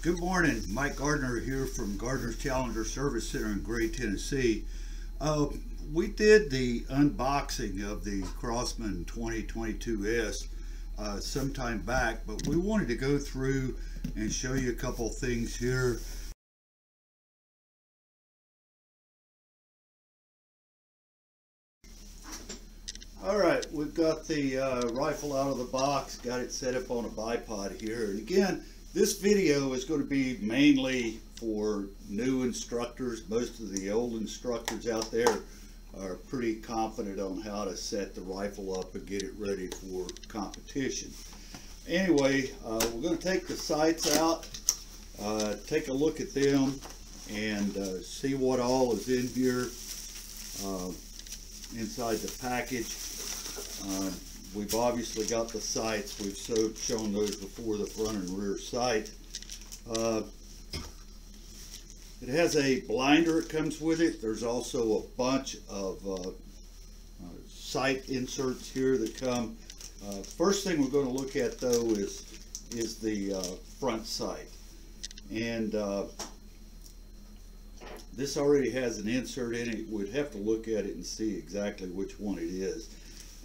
Good morning, Mike Gardner here from Gardner's Challenger Service Center in Gray, Tennessee. We did the unboxing of the Crosman 2022S some time back, but we wanted to go through and show you a couple things here. Alright, we've got the rifle out of the box, got it set up on a bipod here, and again, this video is going to be mainly for new instructors. Most of the old instructors out there are pretty confident on how to set the rifle up and get it ready for competition. Anyway, we're going to take the sights out, take a look at them, and see what all is in here inside the package. We've obviously got the sights. We've shown those before, the front and rear sight. It has a blinder that comes with it. There's also a bunch of sight inserts here that come. First thing we're going to look at though is the front sight. And this already has an insert in it. We'd have to look at it and see exactly which one it is.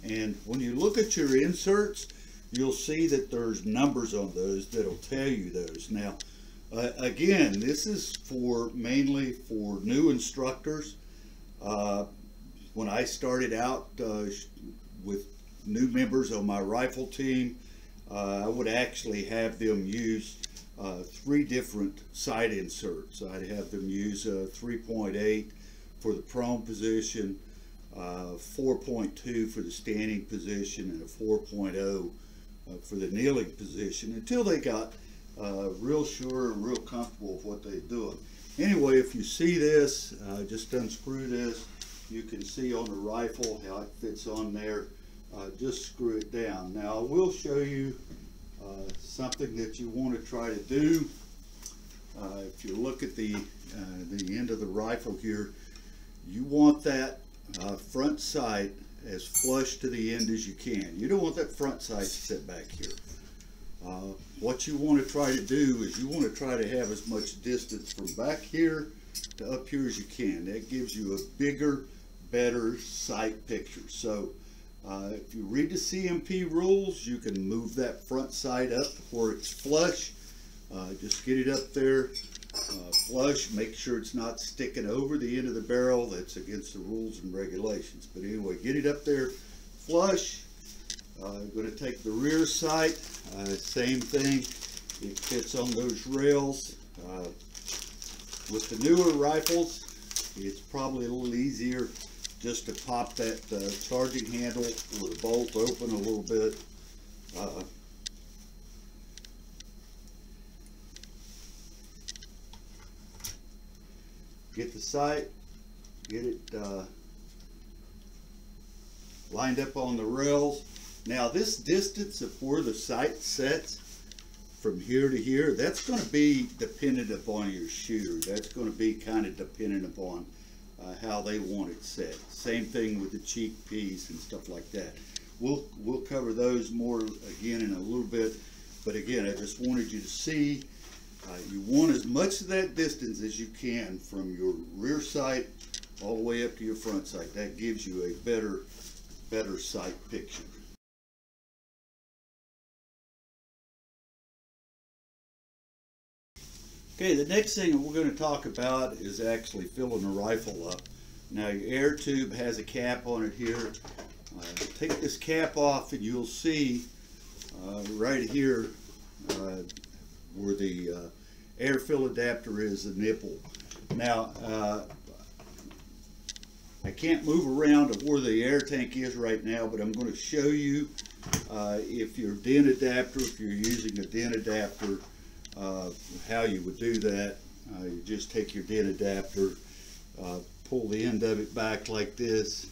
And when you look at your inserts, you'll see that there's numbers on those that'll tell you those. Now, again, this is mainly for new instructors. When I started out with new members on my rifle team, I would actually have them use 3 different sight inserts. I'd have them use a 3.8 for the prone position, 4.2 for the standing position, and a 4.0 for the kneeling position, until they got real sure and real comfortable with what they're doing. Anyway, if you see this, just unscrew this. You can see on the rifle how it fits on there. Just screw it down. Now I will show you something that you want to try to do. If you look at the end of the rifle here, you want that front sight as flush to the end as you can. You don't want that front sight to sit back here. What you want to try to do is you want to try to have as much distance from back here to up here as you can. That gives you a bigger, better sight picture. So if you read the CMP rules, you can move that front sight up where it's flush. Just get it up there flush. Make sure it's not sticking over the end of the barrel. That's against the rules and regulations. But anyway, get it up there flush. I'm going to take the rear sight. Same thing. It fits on those rails. With the newer rifles, it's probably a little easier just to pop that charging handle with the bolt open a little bit. Get the sight, get it lined up on the rails. Now this distance of where the sight sets from here to here, that's going to be dependent upon your shooter. That's going to be kind of dependent upon how they want it set. Same thing with the cheek piece and stuff like that. We'll cover those more again in a little bit, but again, I just wanted you to see you want as much of that distance as you can from your rear sight all the way up to your front sight. That gives you a better sight picture. Okay, the next thing we're going to talk about is actually filling the rifle up. Now your air tube has a cap on it here. Take this cap off and you'll see right here where the air fill adapter is, the nipple. Now I can't move around to where the air tank is right now, but I'm going to show you if your DIN adapter, if you're using a DIN adapter, how you would do that. You just take your DIN adapter, pull the end of it back like this,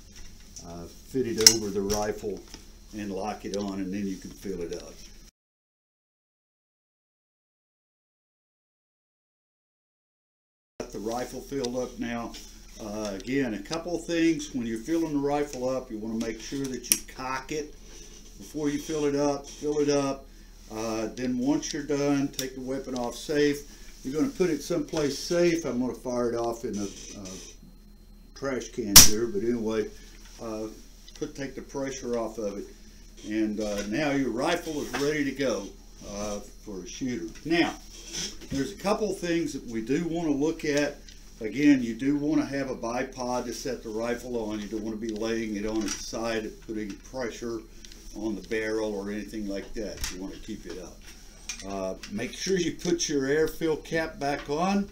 fit it over the rifle and lock it on, and then you can fill it up. Got the rifle filled up now. Again, a couple of things when you're filling the rifle up, you want to make sure that you cock it before you fill it up. Fill it up. Then once you're done, take the weapon off safe. You're going to put it someplace safe. I'm going to fire it off in a trash can here, but anyway, take the pressure off of it. And now your rifle is ready to go for a shooter. Now, there's a couple things that we do want to look at. Again, you do want to have a bipod to set the rifle on. You don't want to be laying it on its side and putting pressure on the barrel or anything like that. You want to keep it up. Make sure you put your air fill cap back on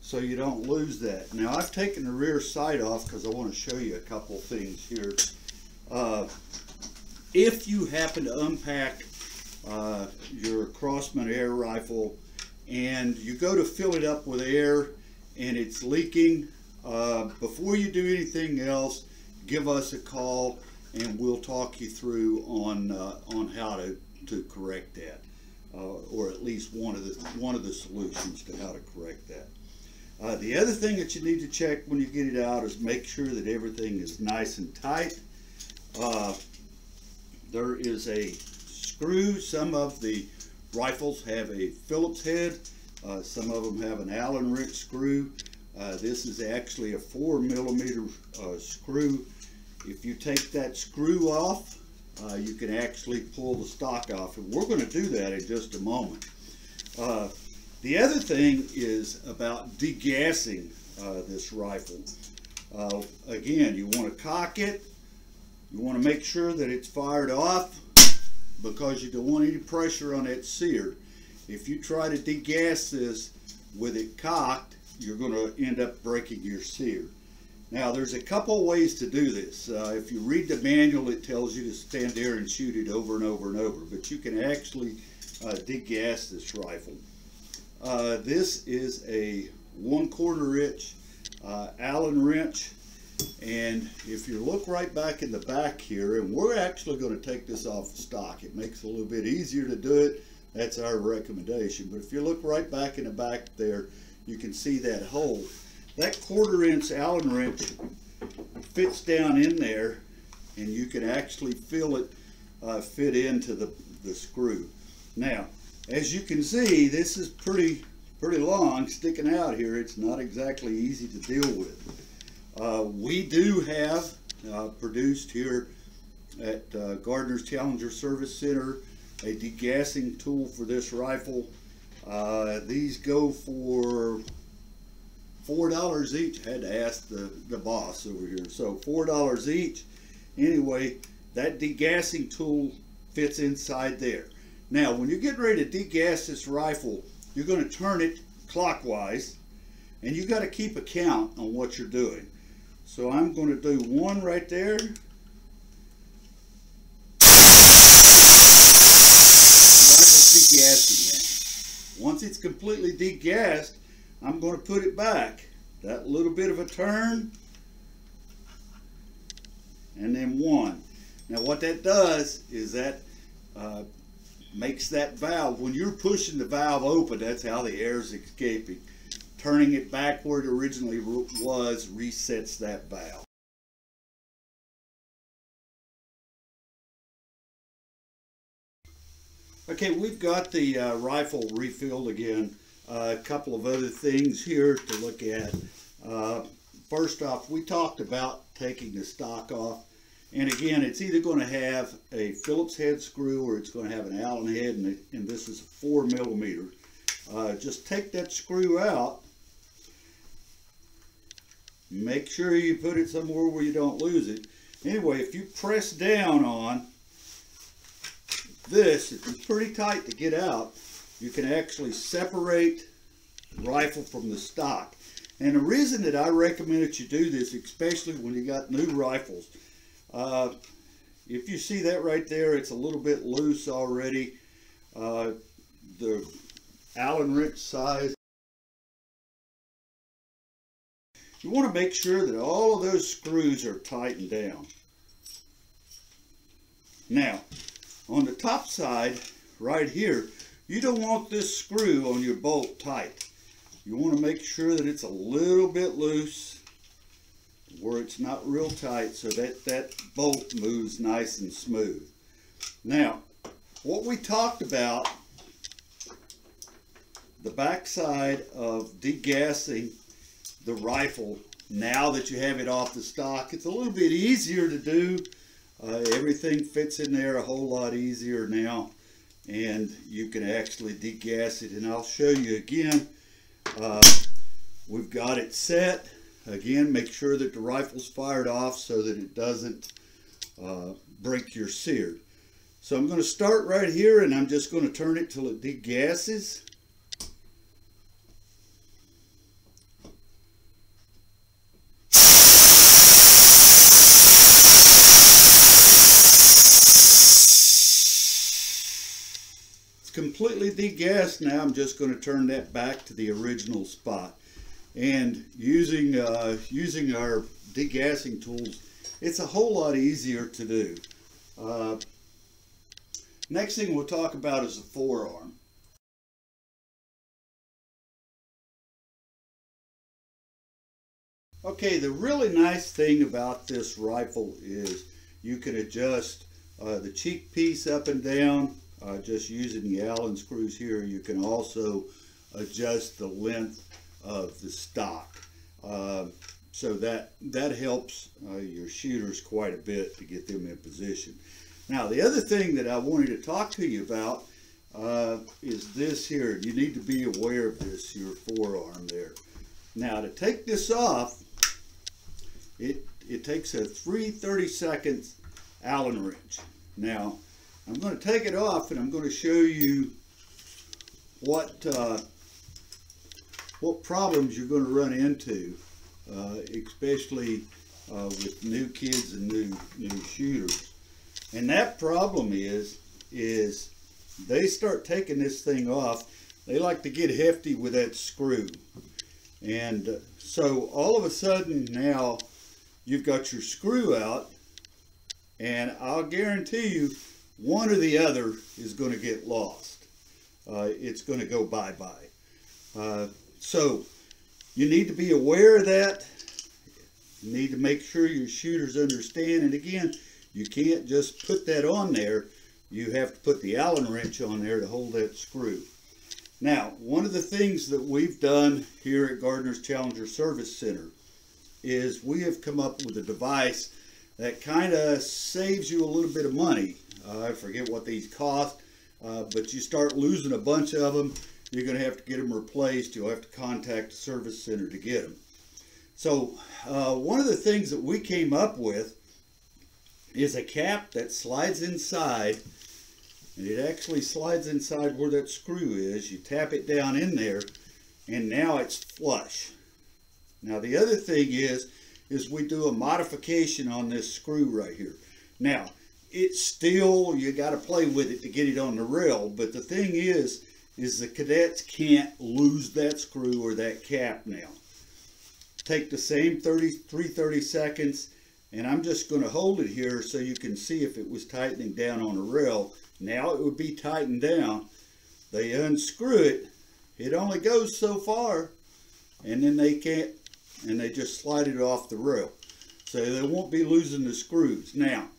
so you don't lose that. Now, I've taken the rear sight off because I want to show you a couple things here. If you happen to unpack your Crossman air rifle and you go to fill it up with air and it's leaking, before you do anything else, give us a call and we'll talk you through on how to correct that, or at least one of the solutions to how to correct that. The other thing that you need to check when you get it out is make sure that everything is nice and tight. There is a screw. Some of the rifles have a Phillips head. Some of them have an Allen wrench screw. This is actually a 4mm screw. If you take that screw off, you can actually pull the stock off. And we're going to do that in just a moment. The other thing is about degassing this rifle. Again, you want to cock it. You want to make sure that it's fired off because you don't want any pressure on that sear. If you try to degas this with it cocked, you're going to end up breaking your sear. Now, there's a couple ways to do this. If you read the manual, it tells you to stand there and shoot it over and over and over, but you can actually degas this rifle. This is a 1/4 inch Allen wrench, and if you look right back in the back here, and we're actually going to take this off the stock. It makes it a little bit easier to do it. That's our recommendation. But if you look right back in the back there, you can see that hole. That 1/4 inch Allen wrench fits down in there, and you can actually feel it fit into the screw. Now, as you can see, this is pretty long, sticking out here. It's not exactly easy to deal with. We do have produced here at Gardner's Challenger Service Center a degassing tool for this rifle. These go for $4 each. I had to ask the boss over here. So $4 each. Anyway, that degassing tool fits inside there. Now, when you're getting ready to degas this rifle, you're going to turn it clockwise, and you got to keep a count on what you're doing. So I'm going to do one right there. The rifle's degassing now. Once it's completely degassed, I'm going to put it back. That little bit of a turn, and then one. Now what that does is that makes that valve, when you're pushing the valve open, that's how the air is escaping. Turning it back where it originally was resets that valve. Okay, we've got the rifle refilled again. A couple of other things here to look at. First off, we talked about taking the stock off. And again, it's either going to have a Phillips head screw or it's going to have an Allen head, and this is 4mm. Just take that screw out. Make sure you put it somewhere where you don't lose it. Anyway, if you press down on this, it's pretty tight to get out. You can actually separate the rifle from the stock. And the reason that I recommend that you do this, especially when you got new rifles, if you see that right there, it's a little bit loose already. The Allen wrench size. You want to make sure that all of those screws are tightened down. Now, on the top side, right here, you don't want this screw on your bolt tight. You want to make sure that it's a little bit loose, where it's not real tight, so that bolt moves nice and smooth. Now, what we talked about the backside of degassing the rifle, now that you have it off the stock, it's a little bit easier to do. Everything fits in there a whole lot easier now, and you can actually degas it. And I'll show you again. We've got it set. Again, make sure that the rifle's fired off so that it doesn't break your sear. So I'm going to start right here, and I'm just going to turn it till it degasses. It's completely degassed now. I'm just going to turn that back to the original spot. And using our degassing tools, it's a whole lot easier to do. Next thing we'll talk about is the forearm. Okay, the really nice thing about this rifle is you can adjust the cheek piece up and down just using the Allen screws here. You can also adjust the length of the stock. So that helps your shooters quite a bit to get them in position. Now, the other thing that I wanted to talk to you about is this here. You need to be aware of this, your forearm there. Now, to take this off, it takes a 3/32 Allen wrench. Now, I'm going to take it off, and I'm going to show you what problems you're going to run into, especially with new kids and new shooters. And that problem is they start taking this thing off. They like to get hefty with that screw. And so all of a sudden now you've got your screw out, and I'll guarantee you one or the other is going to get lost. It's going to go bye-bye. So you need to be aware of that. You need to make sure your shooters understand. And again, you can't just put that on there. You have to put the Allen wrench on there to hold that screw. Now, one of the things that we've done here at Gardner's Challenger Service Center is we have come up with a device that kind of saves you a little bit of money. I forget what these cost, but you start losing a bunch of them, you're going to have to get them replaced. You'll have to contact the service center to get them. So one of the things that we came up with is a cap that slides inside, and it actually slides inside where that screw is. You tap it down in there, and now it's flush. Now the other thing is we do a modification on this screw right here. Now it's still, you got to play with it to get it on the rail, but the thing is the cadets can't lose that screw or that cap now. Take the same 3/32, and I'm just going to hold it here so you can see if it was tightening down on the rail. Now it would be tightened down. They unscrew it. It only goes so far, and then they can't, and they just slide it off the rail. So they won't be losing the screws. Now,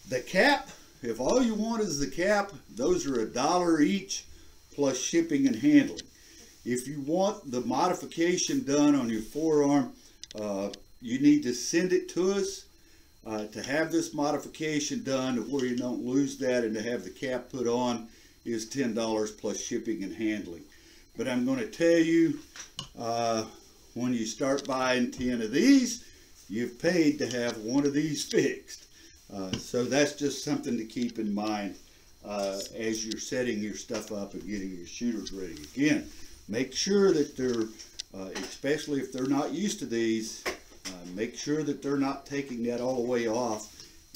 the cap, if all you want is the cap, those are $1 each plus shipping and handling. If you want the modification done on your forearm, you need to send it to us. To have this modification done to where you don't lose that and to have the cap put on is $10 plus shipping and handling. But I'm going to tell you, when you start buying 10 of these, you've paid to have one of these fixed. So that's just something to keep in mind as you're setting your stuff up and getting your shooters ready. Again, make sure that they're, especially if they're not used to these, make sure that they're not taking that all the way off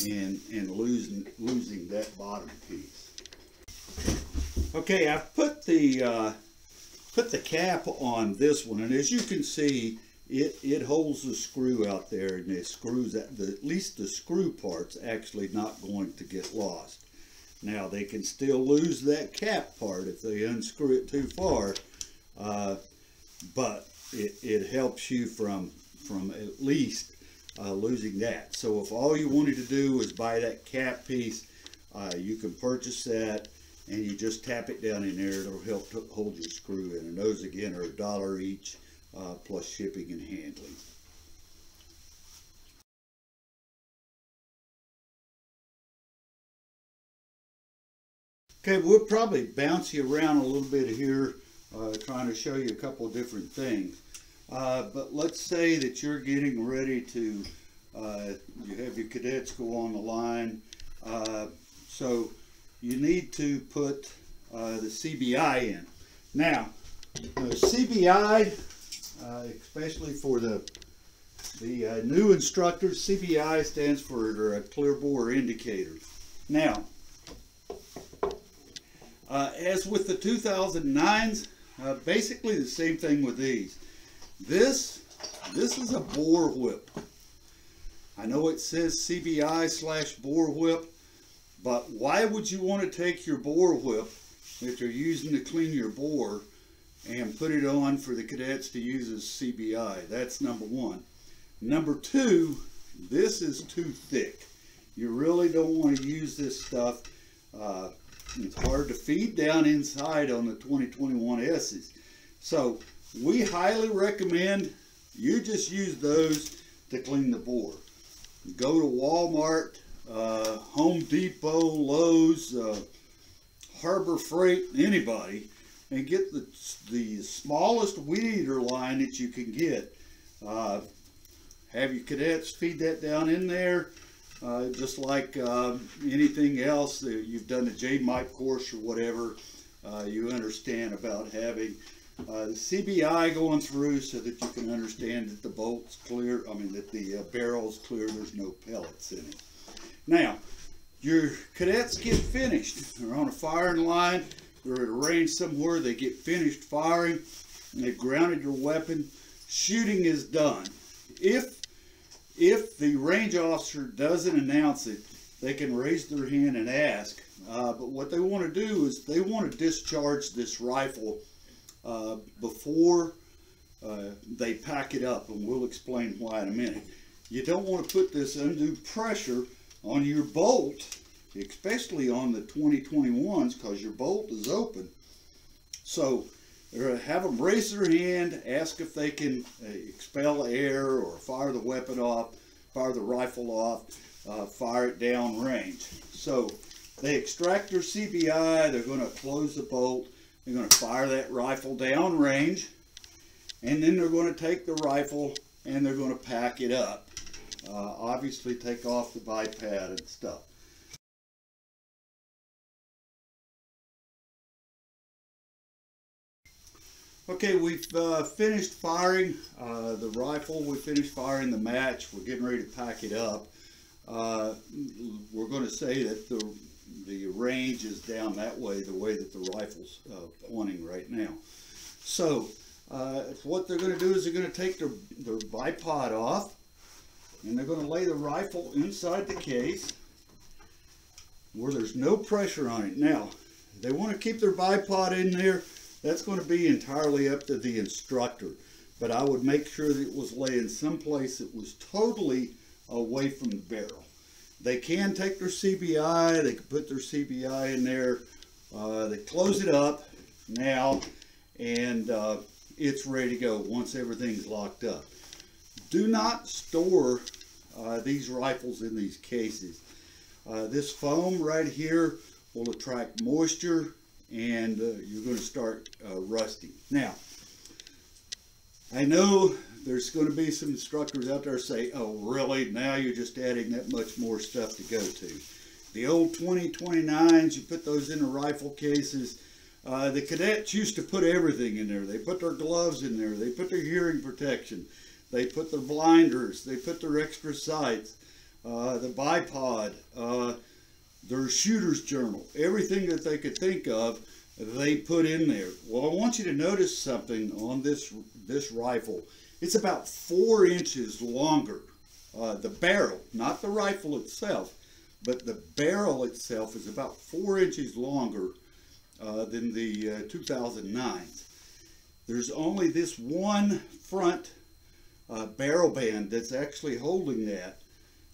and losing that bottom piece. Okay, I've put the cap on this one, and as you can see, it holds the screw out there, and it screws at least the screw part's actually not going to get lost. Now they can still lose that cap part if they unscrew it too far, but it helps you from at least losing that. So if all you wanted to do was buy that cap piece, you can purchase that, and you just tap it down in there. It'll help to hold your screw in. And those again are $1 each, plus shipping and handling. Okay, we'll probably bounce you around a little bit here, trying to show you a couple of different things. But let's say that you're getting ready to, you have your cadets go on the line. So you need to put the CBI in. Now, CBI, especially for the new instructors, CBI stands for clear bore indicator. Now, as with the 2009s, basically the same thing with these. This is a bore whip. I know it says CBI/bore whip, but why would you want to take your bore whip that you're using to clean your bore and put it on for the cadets to use as CBI? That's number one. Number two, this is too thick. You really don't want to use this stuff. It's hard to feed down inside on the 2021S's. So we highly recommend you just use those to clean the bore. Go to Walmart, Home Depot, Lowe's, Harbor Freight, anybody, and get the smallest weed eater line that you can get. Have your cadets feed that down in there. Just like anything else, you've done a J-Mike course or whatever, you understand about having the CBI going through so that you can understand that the bolt's clear, that the barrel's clear, there's no pellets in it. Now, your cadets get finished. They're on a firing line, they're at a range somewhere, they get finished firing, and they've grounded your weapon. Shooting is done. If the range officer doesn't announce it, they can raise their hand and ask. But what they want to do is they want to discharge this rifle before they pack it up, and we'll explain why in a minute. You don't want to put this undue pressure on your bolt, especially on the 2021s, because your bolt is open. So have them raise their hand, ask if they can expel air or fire the weapon off, fire the rifle off, fire it down range. So they extract their CBI, they're going to close the bolt, they're going to fire that rifle down range, and then they're going to take the rifle and they're going to pack it up. Obviously take off the bipod and stuff. Okay, we've finished firing the rifle, we finished firing the match, we're getting ready to pack it up. We're going to say that the range is down that way, the way that the rifle's pointing right now. So what they're going to do is they're going to take their bipod off, and they're going to lay the rifle inside the case where there's no pressure on it. Now, they want to keep their bipod in there. That's going to be entirely up to the instructor, but I would make sure that it was laying someplace that was totally away from the barrel. They can take their CBI, they can put their CBI in there, they close it up now, and it's ready to go once everything's locked up. Do not store these rifles in these cases. This foam right here will attract moisture, and you're going to start rusting. Now, I know there's going to be some instructors out there say, oh really, now you're just adding that much more stuff to go to. The old 2029s, you put those in the rifle cases. The cadets used to put everything in there. They put their gloves in there, they put their hearing protection, they put their blinders, they put their extra sights, the bipod, their shooter's journal, everything that they could think of, they put in there. Well, I want you to notice something on this rifle. It's about 4 inches longer. The barrel, not the rifle itself, but the barrel itself is about 4 inches longer than the 2009s. There's only this one front barrel band that's actually holding that.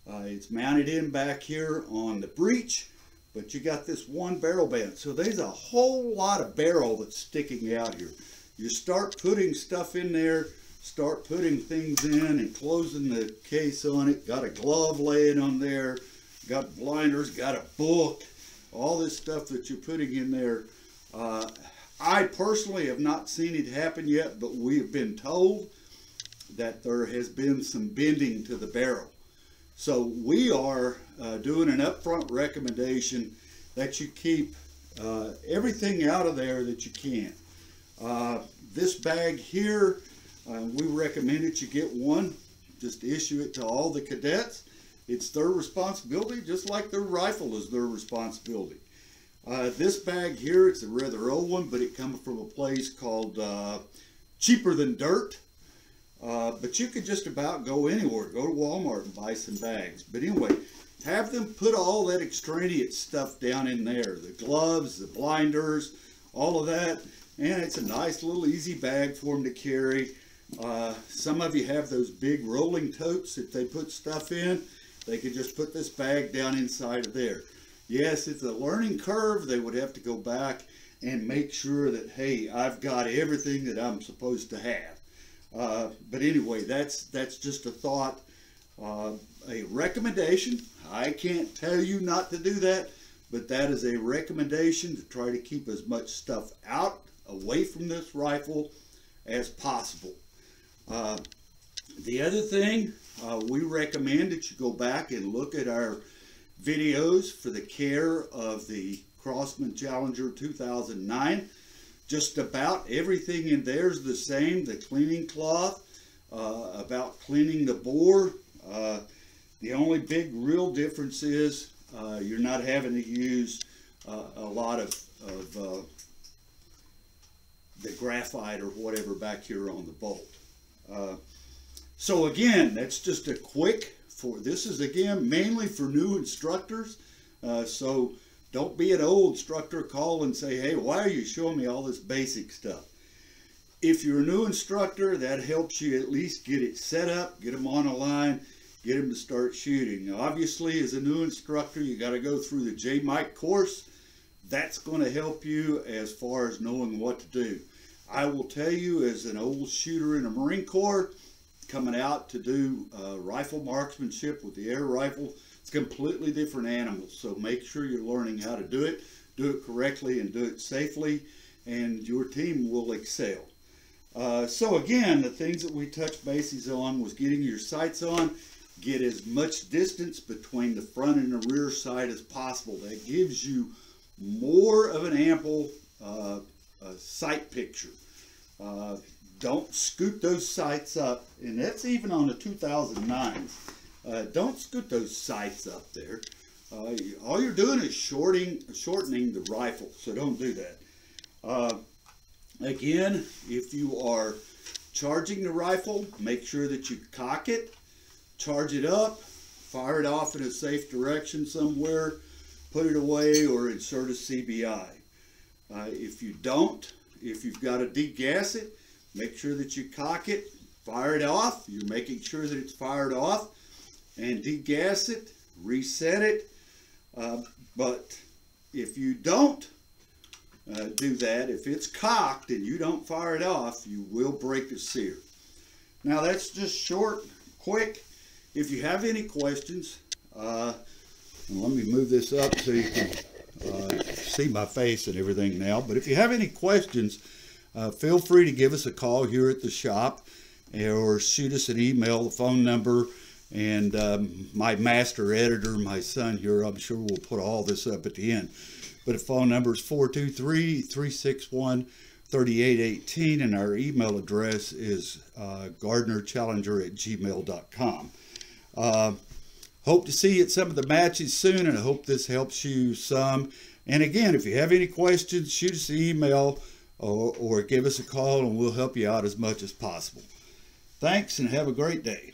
It's mounted in back here on the breech, but you got this one barrel band. So there's a whole lot of barrel that's sticking out here. You start putting stuff in there, start putting things in and closing the case on it. Got a glove laying on there, got blinders, got a book, all this stuff that you're putting in there. I personally have not seen it happen yet, but we have been told that there has been some bending to the barrel. So we are doing an upfront recommendation that you keep everything out of there that you can. This bag here, we recommend that you get one. Just issue it to all the cadets. It's their responsibility, just like their rifle is their responsibility. This bag here, it's a rather old one, but it comes from a place called Cheaper Than Dirt. But you could just about go anywhere. Go to Walmart and buy some bags. But anyway, have them put all that extraneous stuff down in there. The gloves, the blinders, all of that. And it's a nice little easy bag for them to carry. Some of you have those big rolling totes that they put stuff in. They could just put this bag down inside of there. Yes, it's a learning curve. They would have to go back and make sure that, hey, I've got everything that I'm supposed to have. But anyway, that's just a thought, a recommendation. I can't tell you not to do that, but that is a recommendation to try to keep as much stuff out, away from this rifle as possible. The other thing, we recommend that you go back and look at our videos for the care of the Crosman Challenger 2009. Just about everything in there is the same. The cleaning cloth, about cleaning the bore. The only big real difference is you're not having to use a lot of the graphite or whatever back here on the bolt. So again, that's just a quick, this is again mainly for new instructors. So don't be an old instructor, call and say, hey, why are you showing me all this basic stuff? If you're a new instructor, that helps you at least get it set up, get them on a line, get them to start shooting. Now, obviously, as a new instructor, you got to go through the J-Mike course. That's going to help you as far as knowing what to do. I will tell you, as an old shooter in the Marine Corps, coming out to do rifle marksmanship with the air rifle, it's completely different animals. So make sure you're learning how to do it correctly and do it safely, and your team will excel. So again, the things that we touched bases on was getting your sights on, get as much distance between the front and the rear side as possible. That gives you more of an ample sight picture. Don't scoot those sights up, and that's even on the 2009s. Don't scoot those sights up there. All you're doing is shortening the rifle, so don't do that. Again, if you are charging the rifle, make sure that you cock it, charge it up, fire it off in a safe direction somewhere, put it away, or insert a CBI. If you don't, if you've got to degas it, make sure that you cock it, fire it off. You're making sure that it's fired off, and degas it, reset it. But if you don't do that, if it's cocked and you don't fire it off, you will break the sear. Now that's just short, quick. If you have any questions, let me move this up so you can see my face and everything now. But if you have any questions, feel free to give us a call here at the shop, or shoot us an email. The phone number, and my master editor, my son here, I'm sure will put all this up at the end. But the phone number is 423-361-3818, and our email address is gardnerchallenger@gmail.com. Hope to see you at some of the matches soon, and I hope this helps you some. And again, if you have any questions, shoot us an email or give us a call, and we'll help you out as much as possible. Thanks, and have a great day.